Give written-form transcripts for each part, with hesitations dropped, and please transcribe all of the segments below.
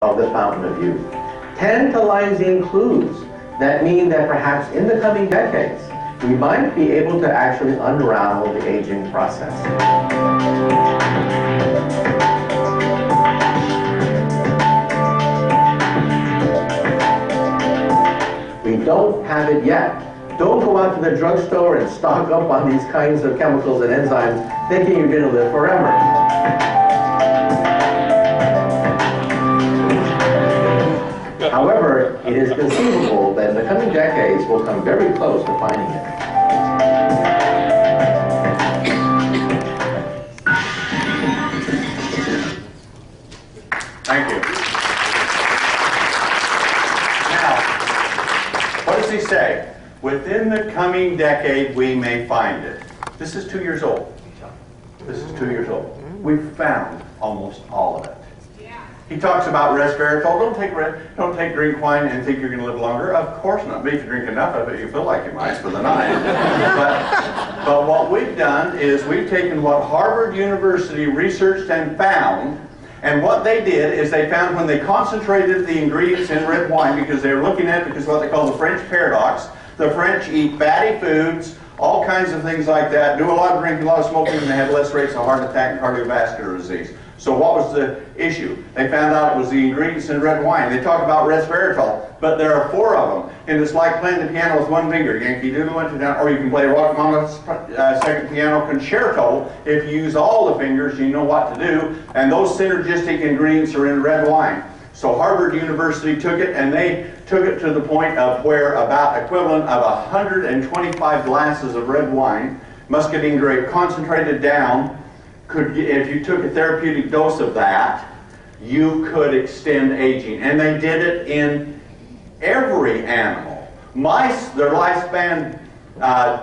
of the fountain of youth. Tantalizing clues that mean that perhaps in the coming decades, we might be able to actually unravel the aging process. We don't have it yet. Don't go out to the drugstore and stock up on these kinds of chemicals and enzymes thinking you're going to live forever. However, it is conceivable that in the coming decades we'll come very close to finding it. Thank you. Now, what does he say? Within the coming decade we may find it. This is 2 years old. This is 2 years old. We've found almost all of it. He talks about resveratrol. Don't take drink wine and think you're going to live longer. Of course not. But if you drink enough of it, you feel like you might for the night. But what we've done is we've taken what Harvard University researched and found, and what they did is they found when they concentrated the ingredients in red wine, because they were looking at it because what they call the French paradox. The French eat fatty foods, all kinds of things like that, do a lot of drinking, a lot of smoking, and they had less rates of heart attack and cardiovascular disease. So what was the issue? They found out it was the ingredients in red wine. They talk about resveratrol, but there are 4 of them. And it's like playing the piano with one finger. Yankee Doodle went to down, or you can play Rachmaninoff's second piano concerto. If you use all the fingers, you know what to do. And those synergistic ingredients are in red wine. So Harvard University took it, and they took it to the point of where about equivalent of 125 glasses of red wine, muscadine grape, concentrated down, if you took a therapeutic dose of that, you could extend aging. And they did it in every animal. Mice, their lifespan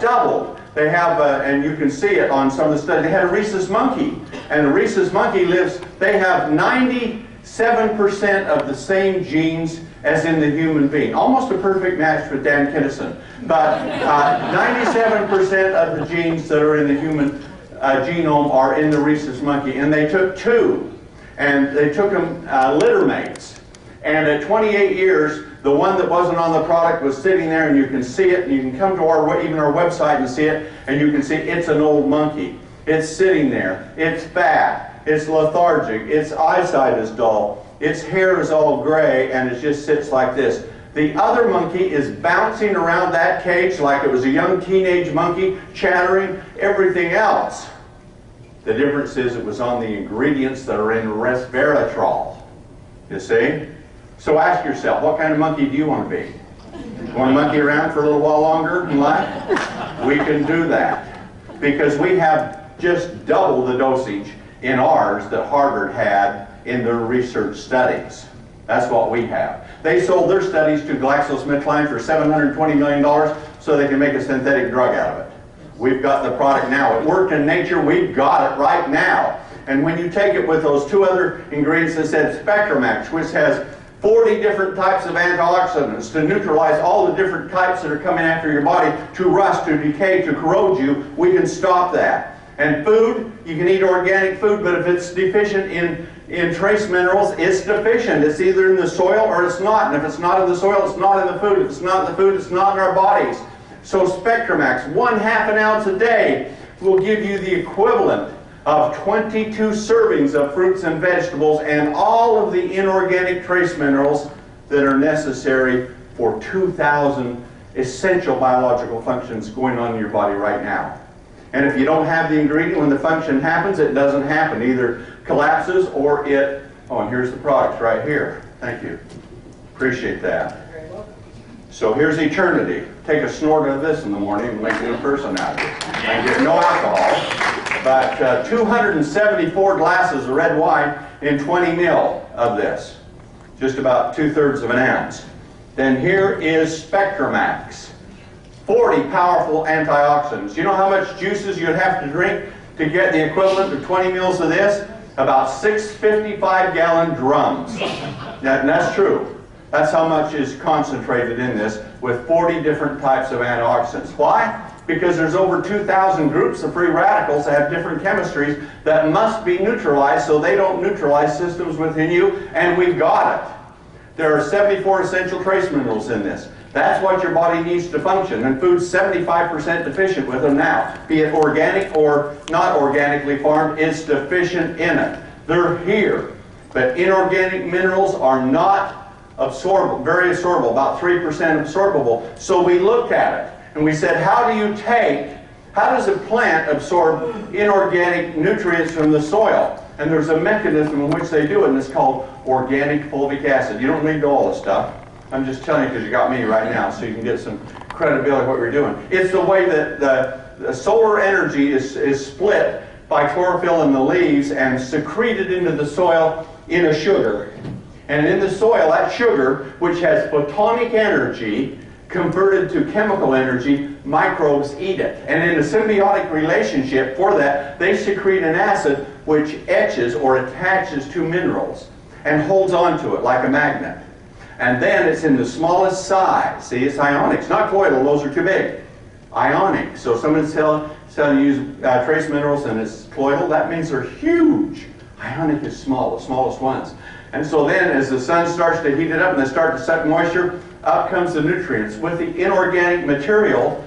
doubled. They have, and you can see it on some of the studies, they had a rhesus monkey. And the rhesus monkey lives, they have 97% of the same genes as in the human being. Almost a perfect match with Dan Kinnison. But 97% of the genes that are in the human genome are in the rhesus monkey, and they took 2, and they took them litter mates, and at 28 years the one that wasn't on the product was sitting there, and you can see it, and you can come to even our website and see it, and you can see it's an old monkey. It's sitting there, it's fat, it's lethargic, its eyesight is dull, its hair is all gray, and it just sits like this. The other monkey is bouncing around that cage like it was a young teenage monkey, chattering, everything else. The difference is it was on the ingredients that are in resveratrol. You see? So ask yourself, what kind of monkey do you want to be? You want to monkey around for a little while longer in life? We can do that. Because we have just double the dosage in ours that Harvard had in their research studies. That's what we have. They sold their studies to GlaxoSmithKline for $720 million so they can make a synthetic drug out of it. We've got the product now. It worked in nature. We've got it right now. And when you take it with those 2 other ingredients that said Spectromax, which has 40 different types of antioxidants to neutralize all the different types that are coming after your body, to rust, to decay, to corrode you, we can stop that. And food, you can eat organic food, but if it's deficient in trace minerals, it's deficient. It's either in the soil or it's not. And if it's not in the soil, it's not in the food. If it's not in the food, it's not in our bodies. So Spectromax, 1/2 an ounce a day, will give you the equivalent of 22 servings of fruits and vegetables and all of the inorganic trace minerals that are necessary for 2,000 essential biological functions going on in your body right now. And if you don't have the ingredient, when the function happens, it doesn't happen. Either collapses or it, oh, and here's the product right here. Thank you. Appreciate that. So here's eternity. Take a snort of this in the morning and make a new person out of it. And get no alcohol, but 274 glasses of red wine in 20 ml of this. Just about 2/3 of an ounce. Then here is Spectromax. 40 powerful antioxidants. You know how much juices you'd have to drink to get the equivalent of 20 mils of this? About 6 55-gallon drums. And that's true. That's how much is concentrated in this with 40 different types of antioxidants. Why? Because there's over 2,000 groups of free radicals that have different chemistries that must be neutralized so they don't neutralize systems within you, and we've got it. There are 74 essential trace minerals in this. That's what your body needs to function, and food's 75% deficient with them now. Be it organic or not organically farmed, it's deficient in it. They're here. But inorganic minerals are not absorbable, very absorbable, about 3% absorbable. So we looked at it, and we said, how does a plant absorb inorganic nutrients from the soil? And there's a mechanism in which they do it, and it's called organic fulvic acid. You don't need all this stuff. I'm just telling you because you got me right now, so you can get some credibility of what we're doing. It's the way that the solar energy is split by chlorophyll in the leaves and secreted into the soil in a sugar. And in the soil, that sugar, which has photonic energy, converted to chemical energy, microbes eat it. And in a symbiotic relationship for that, they secrete an acid which etches or attaches to minerals and holds on to it like a magnet. And then it's in the smallest size. See, it's ionic. It's not colloidal. Those are too big. Ionic. So if someone's telling you use trace minerals and it's colloidal, that means they're huge. Ionic is small, the smallest ones. And so then as the sun starts to heat it up and they start to suck moisture, up comes the nutrients. With the inorganic material,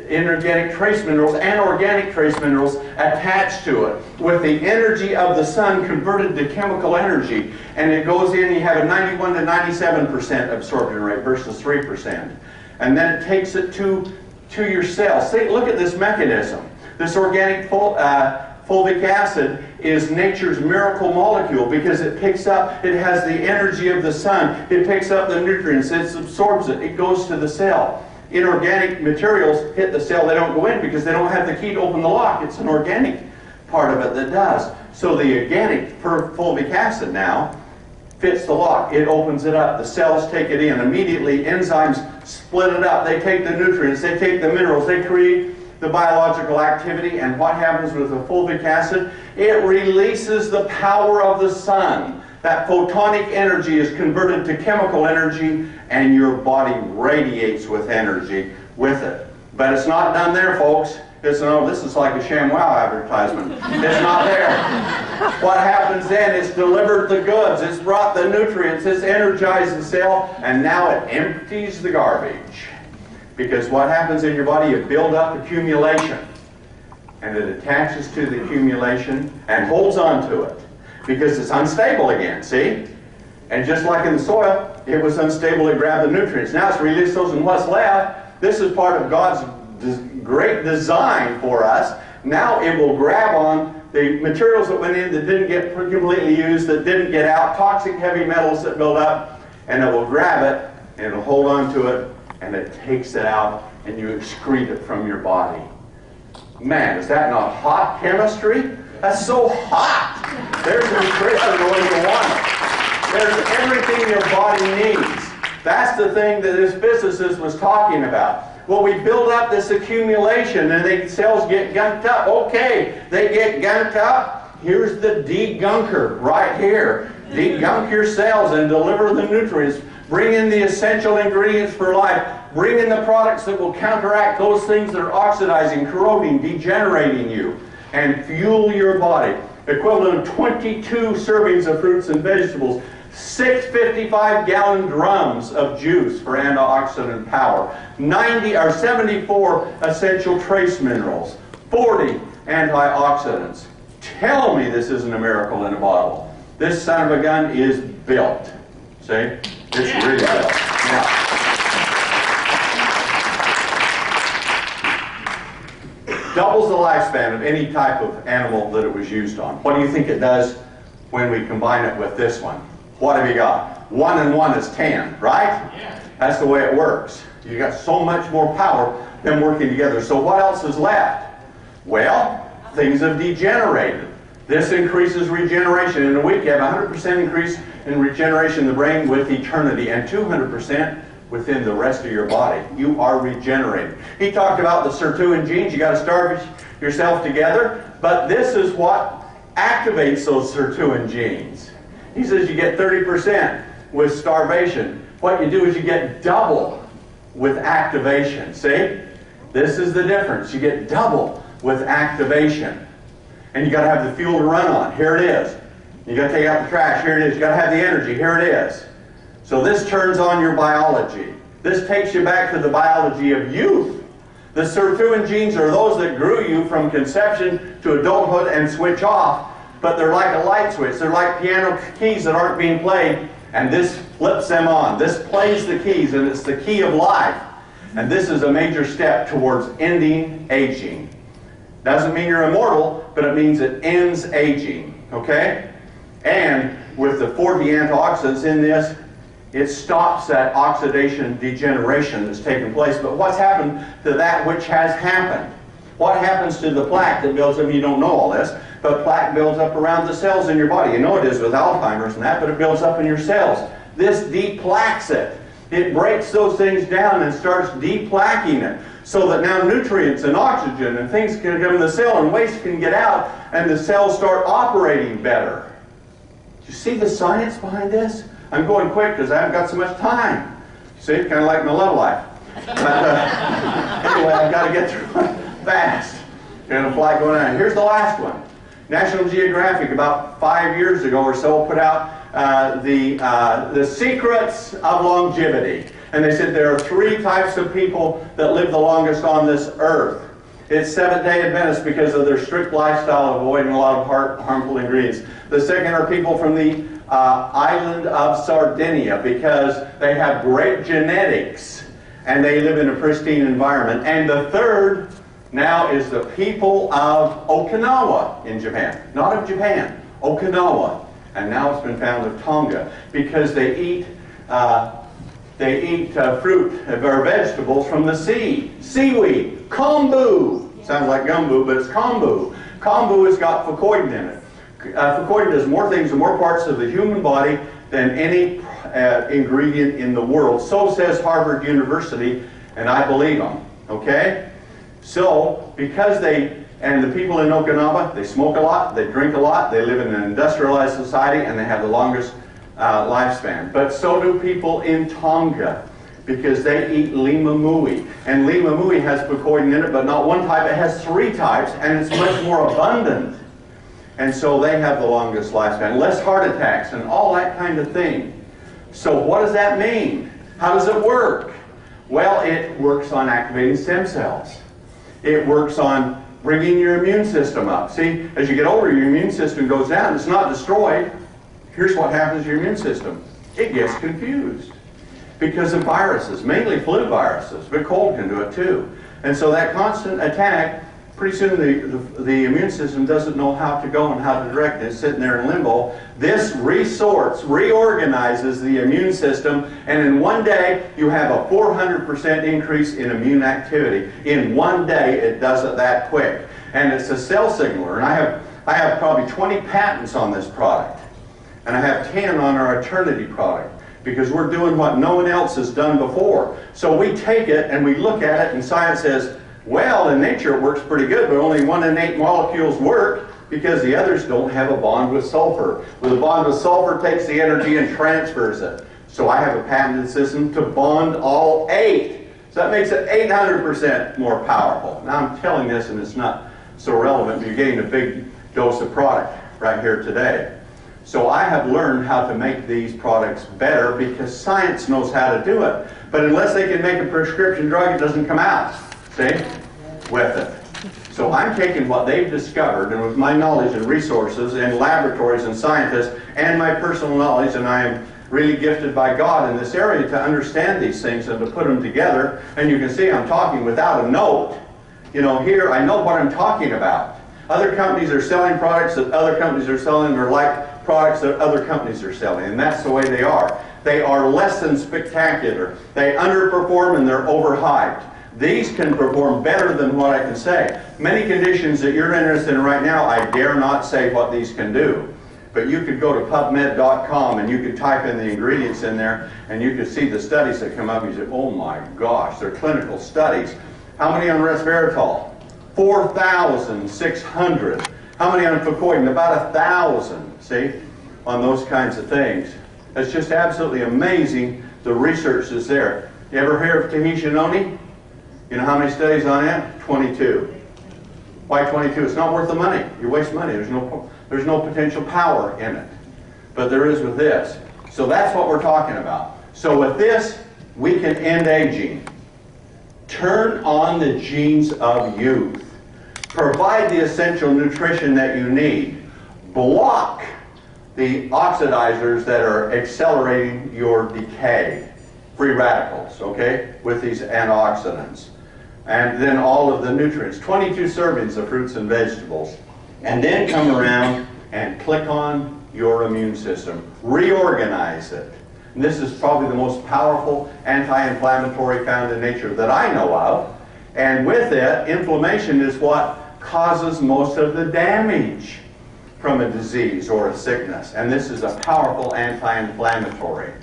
inorganic trace minerals and organic trace minerals attached to it, with the energy of the sun converted to chemical energy, and it goes in, you have a 91 to 97% absorption rate versus 3%. And then it takes it to your cells. See, look at this mechanism. This organic fulvic acid is nature's miracle molecule because it has the energy of the sun. It picks up the nutrients, it absorbs it, it goes to the cell. Inorganic materials hit the cell, they don't go in because they don't have the key to open the lock. It's an organic part of it that does. So the organic fulvic acid now fits the lock. It opens it up. The cells take it in. Immediately enzymes split it up. They take the nutrients, they take the minerals, they create the biological activity. And what happens with the fulvic acid? It releases the power of the sun. That photonic energy is converted to chemical energy, and your body radiates with energy with it. But it's not done there, folks. This is like a ShamWow advertisement. It's not there. What happens then is delivered the goods. It's brought the nutrients. It's energized the cell, and now it empties the garbage. Because what happens in your body, you build up accumulation. And it attaches to the accumulation and holds on to it. Because it's unstable again, see? And just like in the soil, it was unstable, it grabbed the nutrients. Now it's released those, and what's left, this is part of God's great design for us. Now it will grab on the materials that went in that didn't get completely used, that didn't get out, toxic heavy metals that build up, and it will grab it, and it'll hold on to it, and it takes it out, and you excrete it from your body. Man, is that not hot chemistry? That's so hot. There's nutrition the way you want it. There's everything your body needs. That's the thing that this physicist was talking about. Well, we build up this accumulation and the cells get gunked up. Okay, they get gunked up. Here's the degunker right here. Degunk your cells and deliver the nutrients. Bring in the essential ingredients for life. Bring in the products that will counteract those things that are oxidizing, corroding, degenerating you, and fuel your body. Equivalent of 22 servings of fruits and vegetables, 6 55-gallon drums of juice for antioxidant power, 74 essential trace minerals, 40 antioxidants. Tell me this isn't a miracle in a bottle. This son of a gun is built. See? It's really built. Now, doubles the lifespan of any type of animal that it was used on. What do you think it does when we combine it with this one? What have you got? 1 and 1 is 10, right? Yeah. That's the way it works. You got so much more power than working together. So what else is left? Well, things have degenerated. This increases regeneration. In a week, you have 100% increase in regeneration in the brain with eternity, and 200% within the rest of your body. You are regenerated. He talked about the sirtuin genes. You got to starve yourself together, but this is what activates those sirtuin genes. He says you get 30% with starvation. What you do is you get double with activation. See? This is the difference. You get double with activation. And you got to have the fuel to run on. Here it is. You got to take out the trash. Here it is. You got to have the energy. Here it is. So this turns on your biology. This takes you back to the biology of youth. The sirtuin genes are those that grew you from conception to adulthood and switch off. But they're like a light switch. They're like piano keys that aren't being played. And this flips them on. This plays the keys, and it's the key of life. And this is a major step towards ending aging. Doesn't mean you're immortal, but it means it ends aging. Okay? And with the 40 antioxidants in this, it stops that oxidation degeneration that's taken place. But what's happened to that which has happened? What happens to the plaque that builds up? You don't know all this, but plaque builds up around the cells in your body. You know it is with Alzheimer's and that, but it builds up in your cells. This deplaques it. It breaks those things down and starts deplaquing it, so that now nutrients and oxygen and things can come in the cell and waste can get out, and the cells start operating better. Do you see the science behind this? I'm going quick because I haven't got so much time. See, kind of like my love life. But anyway, I've got to get through it fast. Got a flight going on. Here's the last one. National Geographic, about 5 years ago or so, put out the secrets of longevity. And they said there are 3 types of people that live the longest on this earth. It's Seventh-day Adventists because of their strict lifestyle, avoiding a lot of harmful ingredients. The second are people from the island of Sardinia because they have great genetics and they live in a pristine environment. And the third now is the people of Okinawa in Japan. Not of Japan, Okinawa. And now it's been found of Tonga because they eat fruit or vegetables from the sea. Seaweed, kombu. Sounds like gumbo, but it's kombu. Kombu has got fucoidan in it. Fucoidan does more things in more parts of the human body than any ingredient in the world. So says Harvard University, and I believe them. Okay? So, because and the people in Okinawa, they smoke a lot, they drink a lot, they live in an industrialized society, and they have the longest lifespan. But so do people in Tonga, because they eat limamui. And limamui has fucoidan in it, but not one type, it has 3 types, and it's much more abundant. And so they have the longest lifespan, less heart attacks, and all that kind of thing. So what does that mean? How does it work? Well, it works on activating stem cells. It works on bringing your immune system up. See, as you get older, your immune system goes down. It's not destroyed. Here's what happens to your immune system. It gets confused because of viruses, mainly flu viruses, but cold can do it too. And so that constant attack, pretty soon the immune system doesn't know how to go and how to direct it. It's sitting there in limbo. This reorganizes the immune system, and in one day you have a 400% increase in immune activity. In one day it does it that quick. And it's a cell signaler, and I have probably 20 patents on this product. And I have 10 on our Eternity product, because we're doing what no one else has done before. So we take it and we look at it, and science says, well, in nature it works pretty good, but only 1 in 8 molecules work because the others don't have a bond with sulfur. Well, the bond with sulfur takes the energy and transfers it. So I have a patented system to bond all 8. So that makes it 800% more powerful. Now I'm telling this and it's not so relevant, but you're getting a big dose of product right here today. So I have learned how to make these products better because science knows how to do it. But unless they can make a prescription drug, it doesn't come out. See? With it. So I'm taking what they've discovered, and with my knowledge and resources and laboratories and scientists and my personal knowledge, and I am really gifted by God in this area to understand these things and to put them together. And you can see I'm talking without a note. You know, here I know what I'm talking about. Other companies are selling products that other companies are selling, or like products that other companies are selling, and that's the way they are. They are less than spectacular. They underperform and they're overhyped. These can perform better than what I can say. Many conditions that you're interested in right now, I dare not say what these can do. But you could go to PubMed.com and you could type in the ingredients in there and you could see the studies that come up and you say, oh my gosh, they're clinical studies. How many on resveratrol? 4,600. How many on fucoidan? About 1,000, see, on those kinds of things. It's just absolutely amazing the research is there. You ever hear of Tahitian noni? You know how many studies on it? 22. Why 22? It's not worth the money. You waste money. There's no potential power in it. But there is with this. So that's what we're talking about. So with this, we can end aging. Turn on the genes of youth. Provide the essential nutrition that you need. Block the oxidizers that are accelerating your decay. Free radicals, okay, with these antioxidants. And then all of the nutrients. 22 servings of fruits and vegetables. And then come around and click on your immune system. Reorganize it. And this is probably the most powerful anti-inflammatory found in nature that I know of. And with it, inflammation is what causes most of the damage from a disease or a sickness. And this is a powerful anti-inflammatory.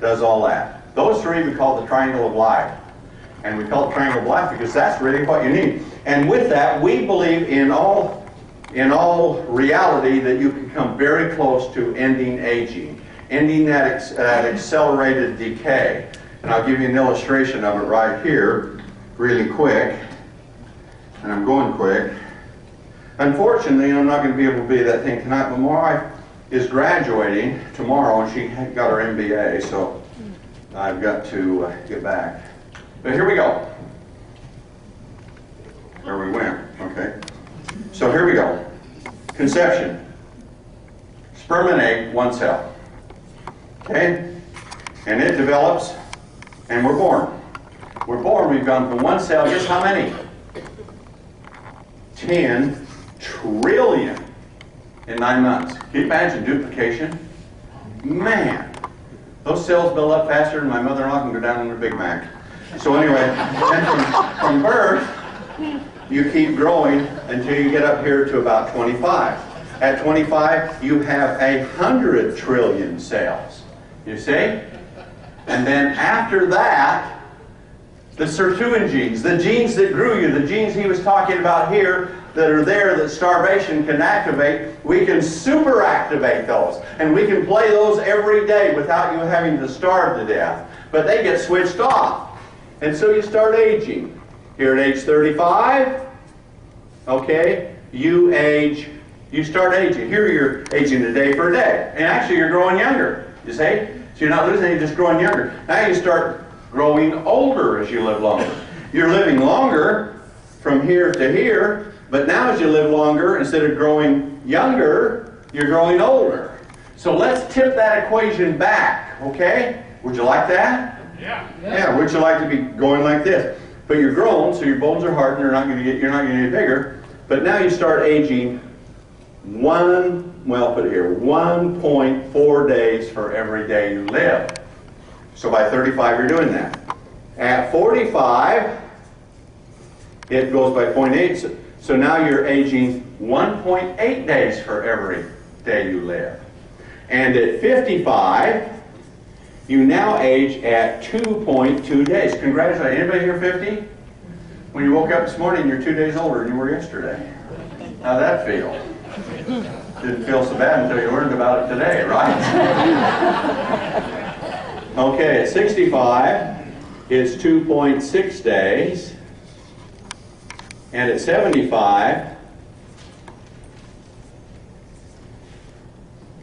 Does all that. Those three we call the triangle of life. And we call it triangle of life because that's really what you need. And with that, we believe in all reality that you can come very close to ending aging. Ending that accelerated decay. And I'll give you an illustration of it right here, really quick. And I'm going quick. Unfortunately, I'm not going to be able to be that thing tonight, but my wife is graduating tomorrow, and she got her MBA, so I've got to get back. But here we go. There we went, okay. So here we go. Conception. Sperm and egg, one cell. Okay? And it develops, and we're born. We're born, we've gone from one cell, guess how many? 10 trillion in 9 months. Can you imagine duplication? Man, those cells build up faster than my mother-in-law can go down in a Big Mac. So anyway, and from birth, you keep growing until you get up here to about 25. At 25, you have 100 trillion cells. You see? And then after that, the sirtuin genes, the genes that grew you, the genes he was talking about here, that are there that starvation can activate, we can super activate those. And we can play those every day without you having to starve to death. But they get switched off. And so you start aging. Here at age 35, okay, you start aging. Here you're aging a day per day. And actually you're growing younger, you see? So you're not losing, you're just growing younger. Now you start growing older as you live longer. You're living longer from here to here, but now as you live longer, instead of growing younger, you're growing older. So let's tip that equation back, okay? Would you like that? Yeah. Yeah, would you like to be going like this? But you're grown, so your bones are hardened, you're not going to get bigger. But now you start aging 1.4 days for every day you live. So by 35, you're doing that. At 45, it goes by 0.8. So now you're aging 1.8 days for every day you live. And at 55, you now age at 2.2 days. Congratulations. Anybody here 50? When you woke up this morning, you're 2 days older than you were yesterday. How'd that feel? Didn't feel so bad until you learned about it today, right? Okay, at 65, it's 2.6 days. And at 75,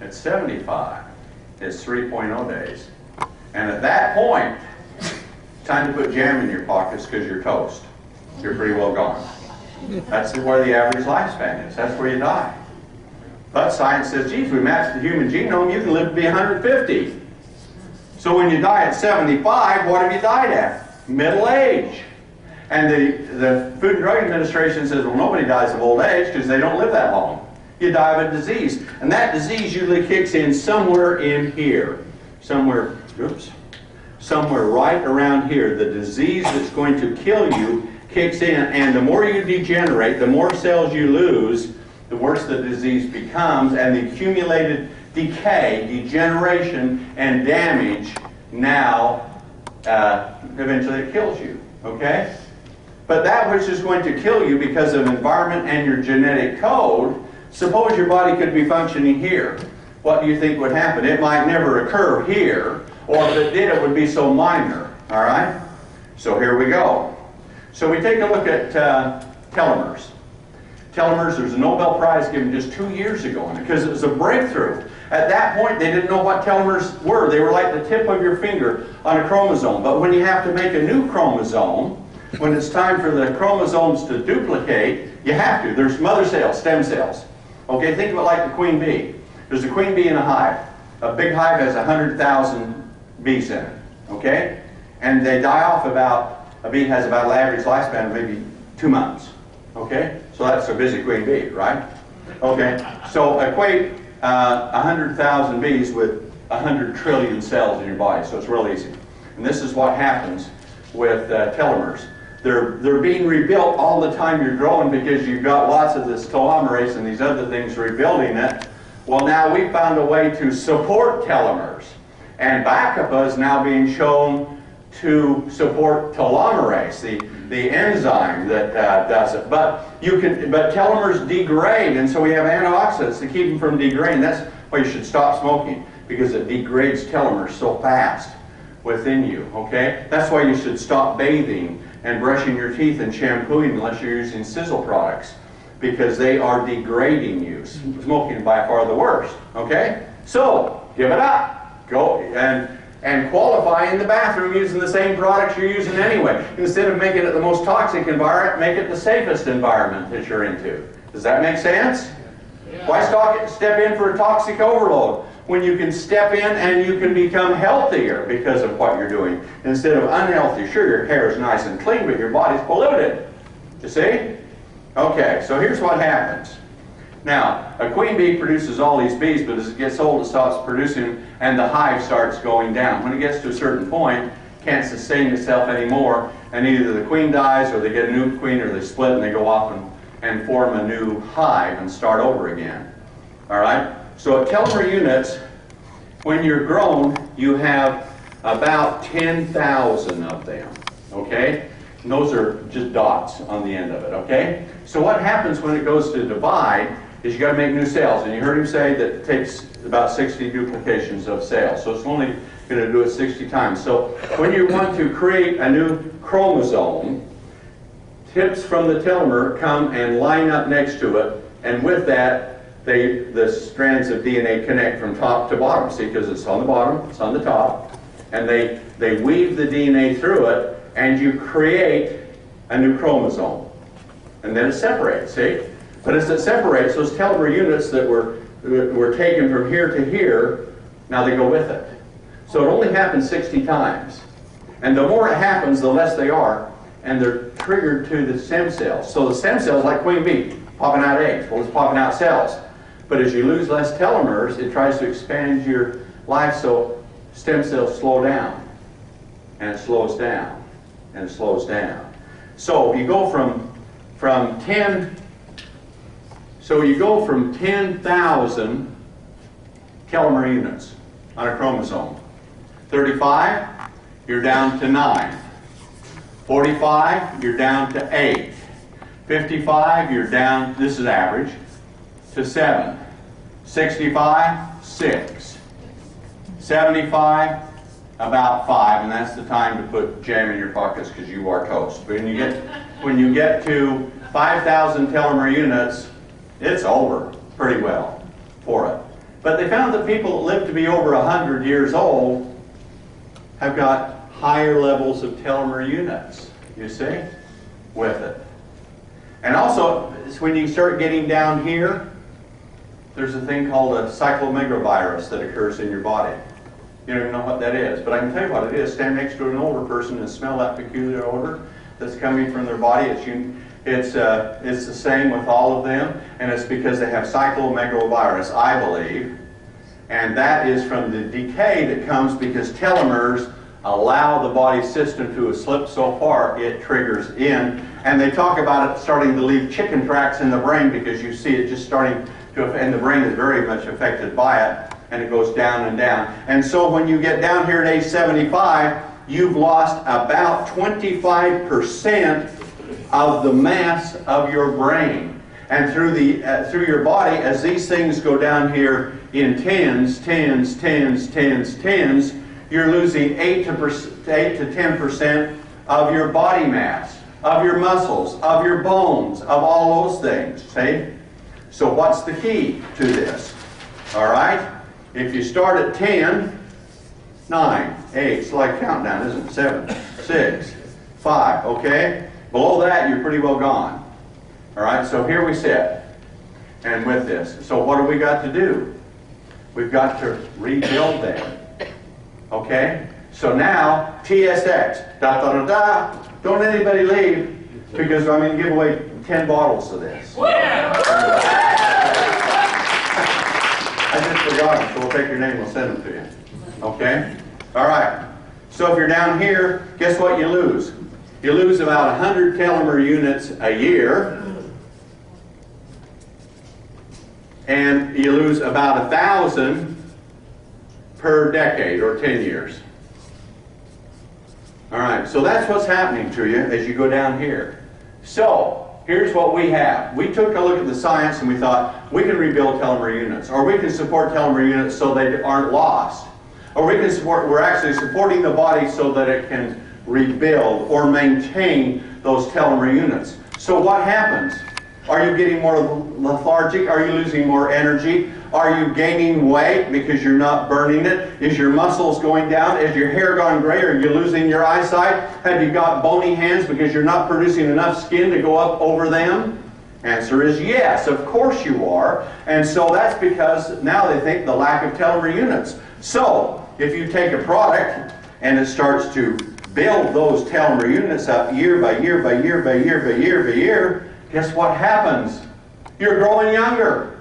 it's 3.0 days. And at that point, time to put jam in your pockets because you're toast. You're pretty well gone. That's where the average lifespan is. That's where you die. But science says, geez, we matched the human genome, you can live to be 150. So when you die at 75, what have you died at? Middle age. And the Food and Drug Administration says, well, nobody dies of old age because they don't live that long. You die of a disease. And that disease usually kicks in somewhere in here. Somewhere right around here. The disease that's going to kill you kicks in. And the more you degenerate, the more cells you lose, the worse the disease becomes. And the accumulated decay, degeneration, and damage now eventually it kills you. Okay? But that which is going to kill you because of environment and your genetic code, suppose your body could be functioning here. What do you think would happen? It might never occur here, or if it did, it would be so minor. All right? So here we go. So we take a look at telomeres. Telomeres, there's a Nobel Prize given just 2 years ago on it because it was a breakthrough. At that point, they didn't know what telomeres were. They were like the tip of your finger on a chromosome. But when you have to make a new chromosome, when it's time for the chromosomes to duplicate, you have to. There's mother cells, stem cells. Okay, think of it like the queen bee. There's a queen bee in a hive. A big hive has 100,000 bees in it. Okay? And they die off a bee has about an average lifespan of maybe 2 months. Okay? So that's a busy queen bee, right? Okay, so equate 100,000 bees with 100 trillion cells in your body, so it's real easy. And this is what happens with telomeres. They're being rebuilt all the time you're growing because you've got lots of this telomerase and these other things rebuilding it. Well, now we found a way to support telomeres. And backup is now being shown to support telomerase, the enzyme that does it. But telomeres degrade, and so we have antioxidants to keep them from degrading. That's why you should stop smoking, because it degrades telomeres so fast within you, okay? That's why you should stop bathing and brushing your teeth and shampooing unless you're using sizzle products, because they are degrading you. Smoking is by far the worst, okay? So, give it up. Go and qualify in the bathroom using the same products you're using anyway. Instead of making it the most toxic environment, make it the safest environment that you're into. Does that make sense? Yeah. Why step in for a toxic overload when you can step in and you can become healthier because of what you're doing instead of unhealthy? Sure, your hair is nice and clean, but your body's polluted. You see? Okay, so here's what happens. Now, a queen bee produces all these bees, but as it gets old, it stops producing and the hive starts going down. When it gets to a certain point, it can't sustain itself anymore, and either the queen dies or they get a new queen or they split and they go off and form a new hive and start over again. All right? So at telomere units, when you're grown, you have about 10,000 of them. Okay? And those are just dots on the end of it. Okay? So what happens when it goes to divide is you got to make new cells. And you heard him say that it takes about 60 duplications of cells. So it's only going to do it 60 times. So when you want to create a new chromosome, tips from the telomere come and line up next to it. And with that, the strands of DNA connect from top to bottom. See, because it's on the bottom, it's on the top. And they weave the DNA through it, and you create a new chromosome. And then it separates, see? But as it separates, those telomere units that were taken from here to here, now they go with it. So it only happens 60 times. And the more it happens, the less they are, and they're triggered to the stem cells. So the stem cells, like queen bee, popping out eggs. Well, it's popping out cells. But as you lose less telomeres, it tries to expand your life, so stem cells slow down. And it slows down. And it slows down. So you go from 10,000 telomere units on a chromosome. 35, you're down to 9. 45, you're down to 8. 55, you're down, this is average, to 7. 65, 6. 75, about 5, and that's the time to put jam in your pockets because you are toast. But when you get to 5,000 telomere units, it's over pretty well for it. But they found that people that live to be over 100 years old have got higher levels of telomere units, you see, with it. And also, when you start getting down here, there's a thing called a cyclomegalovirus that occurs in your body. You don't even know what that is, but I can tell you what it is. Stand next to an older person and smell that peculiar odor that's coming from their body. It's the same with all of them, and it's because they have cyclomegalovirus, I believe. And that is from the decay that comes because telomeres allow the body system to slip so far it triggers in. And they talk about it starting to leave chicken tracks in the brain because you see it just starting to, and the brain is very much affected by it, and it goes down and down. And so when you get down here at age 75, you've lost about 25% of the mass of your brain. And through your body, as these things go down here in tens, you're losing 8 to 10% of your body mass. of your muscles, of your bones, of all those things. See? So what's the key to this? All right? If you start at 10, 9, 8, it's like countdown, isn't it? 7, 6, 5, okay? Below that, you're pretty well gone. All right, so here we sit. And with this, so what do we got to do? We've got to rebuild them. Okay? So now, TSX, da da da da, don't anybody leave, because I'm going to give away 10 bottles of this. I just forgot them, so we'll take your name and we'll send them to you. Okay? All right. So if you're down here, guess what you lose? You lose about 100 telomere units a year. And you lose about 1,000 per decade, or 10 years. All right, so that's what's happening to you as you go down here. So, here's what we have. We took a look at the science and we thought, we can rebuild telomere units, or we can support telomere units so they aren't lost. Or we can support, we're actually supporting the body so that it can rebuild or maintain those telomere units. So what happens? Are you getting more lethargic? Are you losing more energy? Are you gaining weight because you're not burning it? Is your muscles going down? Is your hair gone gray? Are you losing your eyesight? Have you got bony hands because you're not producing enough skin to go up over them? Answer is yes, of course you are. And so that's because now they think the lack of telomere units. So if you take a product and it starts to build those telomere units up year by year by year by year by year by year, guess what happens? You're growing younger.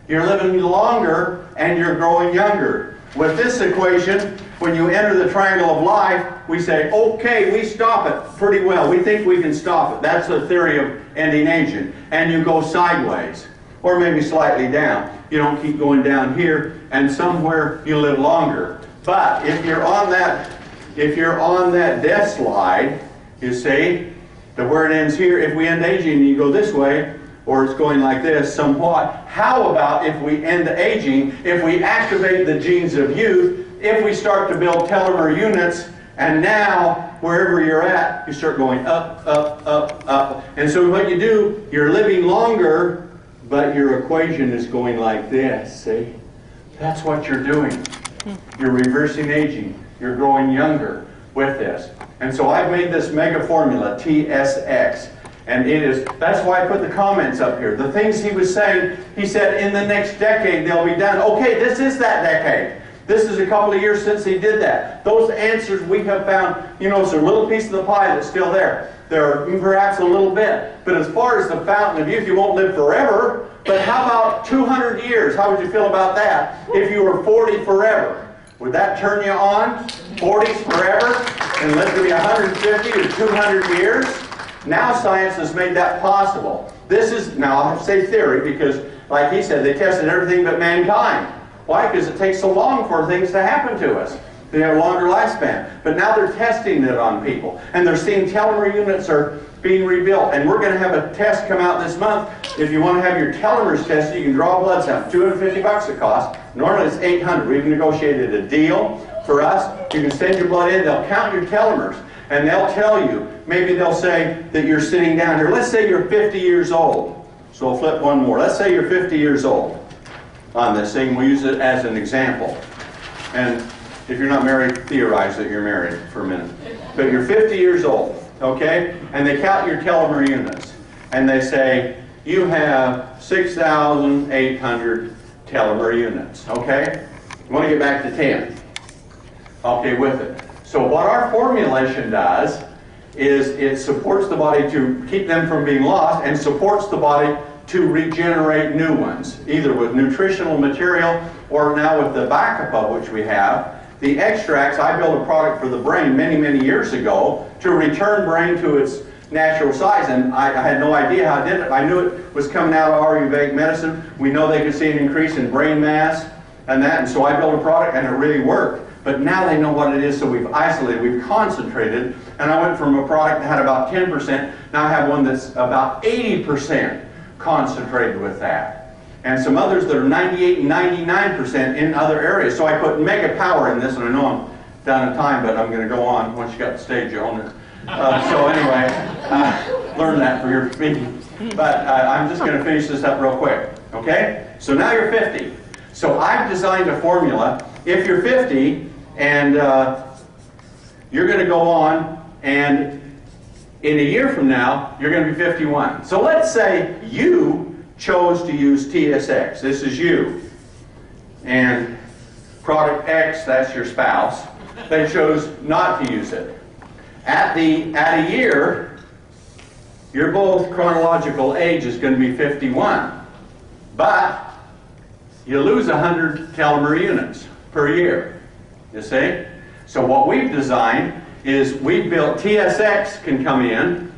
You're living longer and you're growing younger. With this equation, when you enter the triangle of life, we say, okay, we stop it pretty well. We think we can stop it. That's the theory of ending aging. And you go sideways, or maybe slightly down. You don't keep going down here, and somewhere you live longer. But if you're on that death slide, you see, to where it ends here, if we end aging and you go this way, or it's going like this somewhat, how about if we end aging, if we activate the genes of youth, if we start to build telomere units, and now, wherever you're at, you start going up, up, up, up. And so what you do, you're living longer, but your equation is going like this, see? That's what you're doing. You're reversing aging. You're growing younger with this. And so I've made this mega formula, TSX. And that's why I put the comments up here. The things he was saying, he said, in the next decade they'll be done. Okay, this is that decade. This is a couple of years since he did that. Those answers we have found, it's a little piece of the pie that's still there. There are perhaps a little bit. But as far as the fountain of youth, you won't live forever. But how about 200 years? How would you feel about that if you were 40 forever? Would that turn you on? 40s forever? And live to be 150 or 200 years? Now science has made that possible. This is, now I'll say theory, because like he said, they tested everything but mankind. Why? Because it takes so long for things to happen to us. They have a longer lifespan. But now they're testing it on people. And they're seeing telomere units are being rebuilt. And we're going to have a test come out this month. If you want to have your telomeres tested, you can draw a blood sample. $250 it costs. Normally it's $800. We've negotiated a deal for us. You can send your blood in. They'll count your telomeres. And they'll tell you, maybe they'll say that you're sitting down here. Let's say you're 50 years old. So we'll flip one more. Let's say you're 50 years old on this thing. We'll use it as an example. And if you're not married, theorize that you're married for a minute. But you're 50 years old, okay? And they count your telomere units. And they say, you have 6,800 telomere units, okay? You want to get back to 10. Okay, with it. So what our formulation does is it supports the body to keep them from being lost and supports the body to regenerate new ones, either with nutritional material or now with the backup of which we have. The extracts, I built a product for the brain many, many years ago to return brain to its natural size, and I had no idea how I did it. I knew it was coming out of Ayurvedic medicine. We know they could see an increase in brain mass and that, and so I built a product and it really worked. But now they know what it is, so we've isolated, we've concentrated, and I went from a product that had about 10%, now I have one that's about 80% concentrated with that. And some others that are 98 and 99% in other areas. So I put mega power in this, and I know I'm down in time, but I'm going to go on. Once you got the stage, you own it. So anyway, learn that for your speaking. But I'm just going to finish this up real quick. Okay? So now you're 50. So I've designed a formula. If you're 50 and you're going to go on, and in a year from now, you're going to be 51. So let's say you chose to use TSX. This is you. And product X, that's your spouse. They chose not to use it. At a year, your both chronological age is going to be 51. But you lose 100 telomere units per year. You see? So what we've designed is we've built TSX can come in.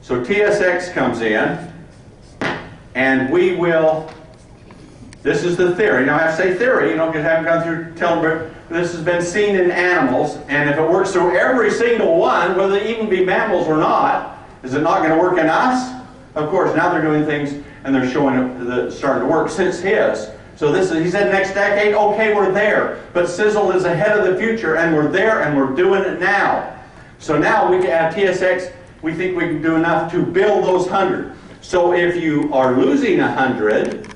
So TSX comes in, and we will, this is the theory. Now I have to say theory, because I haven't gone through telomere. This has been seen in animals, and if it works through every single one, whether they even be mammals or not, is it not going to work in us? Of course, now they're doing things and they're showing it starting to work since his. So this is, he said next decade, okay, we're there. But Sizzle is ahead of the future, and we're there, and we're doing it now. So now we can add TSX, we think we can do enough to build those 100. So if you are losing 100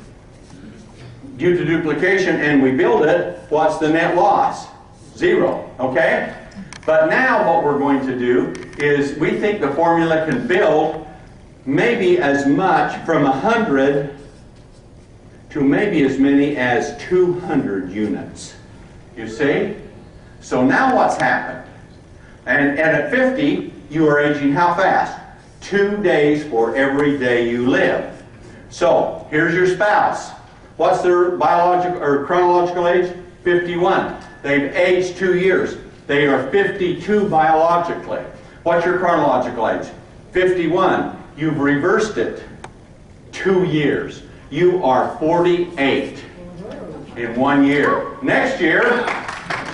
due to duplication and we build it, what's the net loss? 0, okay? But now what we're going to do is we think the formula can build maybe as much from 100 to maybe as many as 200 units. You see? So now what's happened? And at 50, you are aging how fast? 2 days for every day you live. So here's your spouse. What's their biological or chronological age? 51. They've aged 2 years. They are 52 biologically. What's your chronological age? 51. You've reversed it 2 years. You are 48 in 1 year. Next year,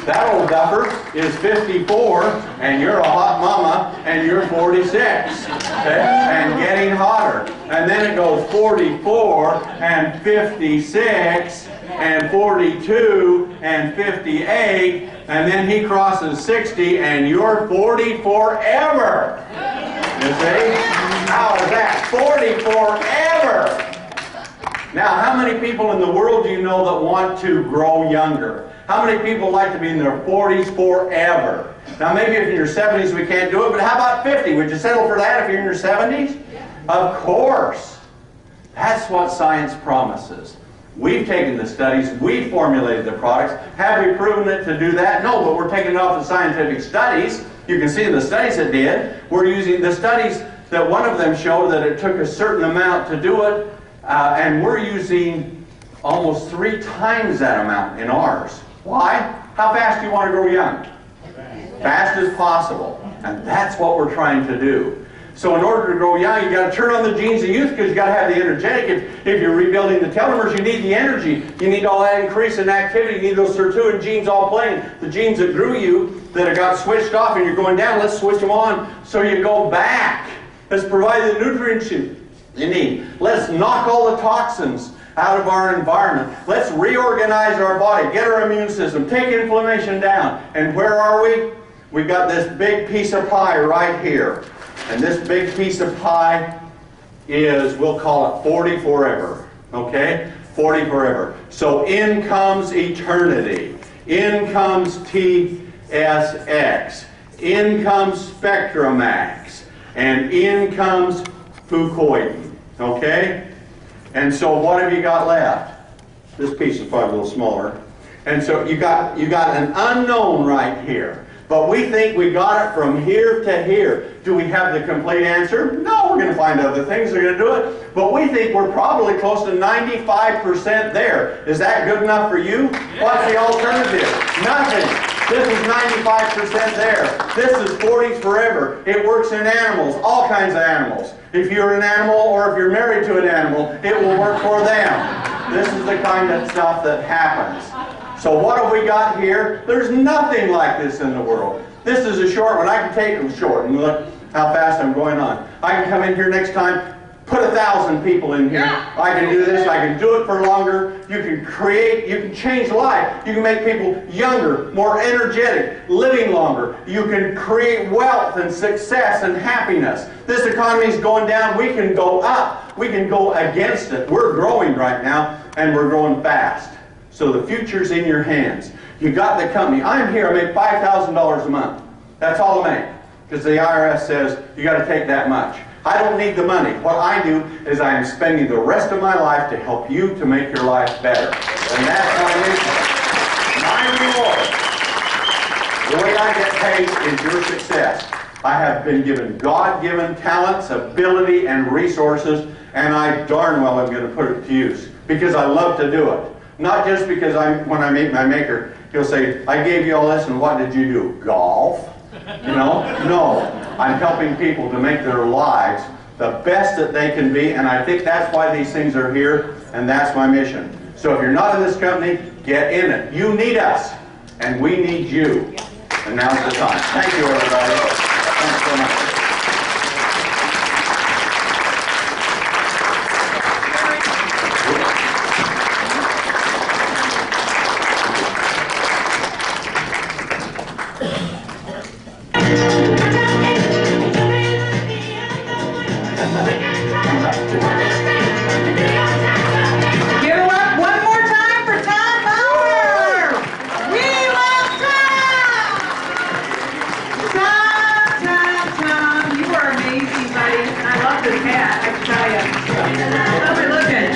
that old duffer is 54, and you're a hot mama, and you're 46, okay? And getting hotter. And then it goes 44, and 56, and 42, and 58, and then he crosses 60, and you're 40 forever. You see? How is that? 40 forever! Now, how many people in the world do you know that want to grow younger? How many people like to be in their 40s forever? Now, maybe if you're in your 70s we can't do it, but how about 50? Would you settle for that if you're in your 70s? Of course. That's what science promises. We've taken the studies, we've formulated the products. Have we proven it to do that? No, but we're taking it off the scientific studies. You can see in the studies it did. We're using the studies that one of them showed that it took a certain amount to do it, and we're using almost 3 times that amount in ours. Why? How fast do you want to grow young? Fast as possible. And that's what we're trying to do. So in order to grow young, you've got to turn on the genes of youth because you've got to have the energetic. If you're rebuilding the telomeres, you need the energy. You need all that increase in activity. You need those sirtuin genes all playing. The genes that grew you that have got switched off and you're going down, let's switch them on so you go back. Let's provide the nutrients you need. Let's knock all the toxins out of our environment. Let's reorganize our body, get our immune system, take inflammation down. And where are we? We've got this big piece of pie right here. And this big piece of pie is, we'll call it 40 forever. Okay? 40 forever. So in comes eternity. In comes TSX. In comes Spectramax. And in comes Fucoidan. Okay? And so what have you got left? This piece is probably a little smaller. And so you got an unknown right here. But we think we got it from here to here. Do we have the complete answer? No, we're going to find other things that are going to do it. But we think we're probably close to 95% there. Is that good enough for you? What's the alternative? Nothing. This is 95% there. This is 40s forever. It works in animals, all kinds of animals. If you're an animal or if you're married to an animal, it will work for them. This is the kind of stuff that happens. So what have we got here? There's nothing like this in the world. This is a short one. I can take them short and look how fast I'm going on. I can come in here next time Put 1,000 people in here. I can do this. I can do it for longer. You can create. You can change life. You can make people younger, more energetic, living longer. You can create wealth and success and happiness. This economy is going down. We can go up. We can go against it. We're growing right now, and we're growing fast. So the future's in your hands. You got the company. I'm here. I make $5,000 a month. That's all I make. Because the IRS says you got to take that much. I don't need the money. What I do is I am spending the rest of my life to help you to make your life better. And that's my mission. My reward. The way I get paid is your success. I have been given God-given talents, ability, and resources, and I darn well am going to put it to use. Because I love to do it. Not just because when I meet my maker, he'll say, I gave you all this, and what did you do? Golf? You know? No. I'm helping people to make their lives the best that they can be, and I think that's why these things are here, and that's my mission. So if you're not in this company, get in it. You need us, and we need you. And now's the time. Thank you, everybody. Thanks so much. Give it up one more time for Tom Mower. We love Tom. Tom, you are amazing, buddy. I love this hat, I can tell you. How's it looking?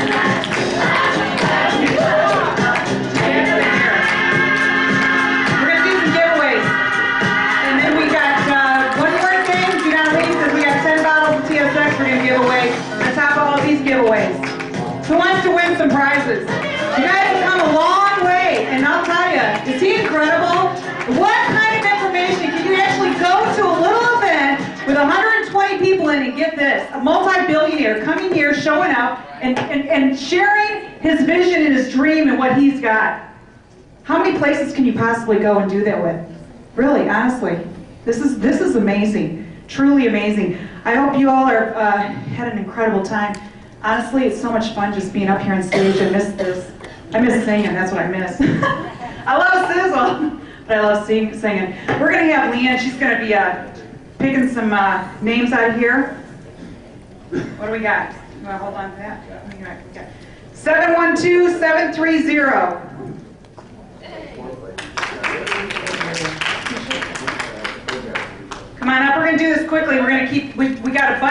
We're going to do some giveaways. And then we got one more thing. Get out of here because we got 10 bottles of TSX we're going to give away. On top of all these giveaways. Who wants to win some prizes? You guys have come a long way, and I'll tell you, is he incredible? What kind of information can you actually go to a little event with 120 people in and get this? A multi-billionaire coming here, showing up, and sharing his vision and his dream and what he's got. How many places can you possibly go and do that with? Really, honestly, this is amazing, truly amazing. I hope you all are had an incredible time. Honestly, it's so much fun just being up here on stage. I miss this. I miss singing, that's what I miss. I love sizzle, but I love singing. We're going to have Leanne, she's going to be picking some names out of here. What do we got? You want to hold on to that? What do we got? 712-730. Come on up, we're going to do this quickly. We're going to keep, we got a bunch.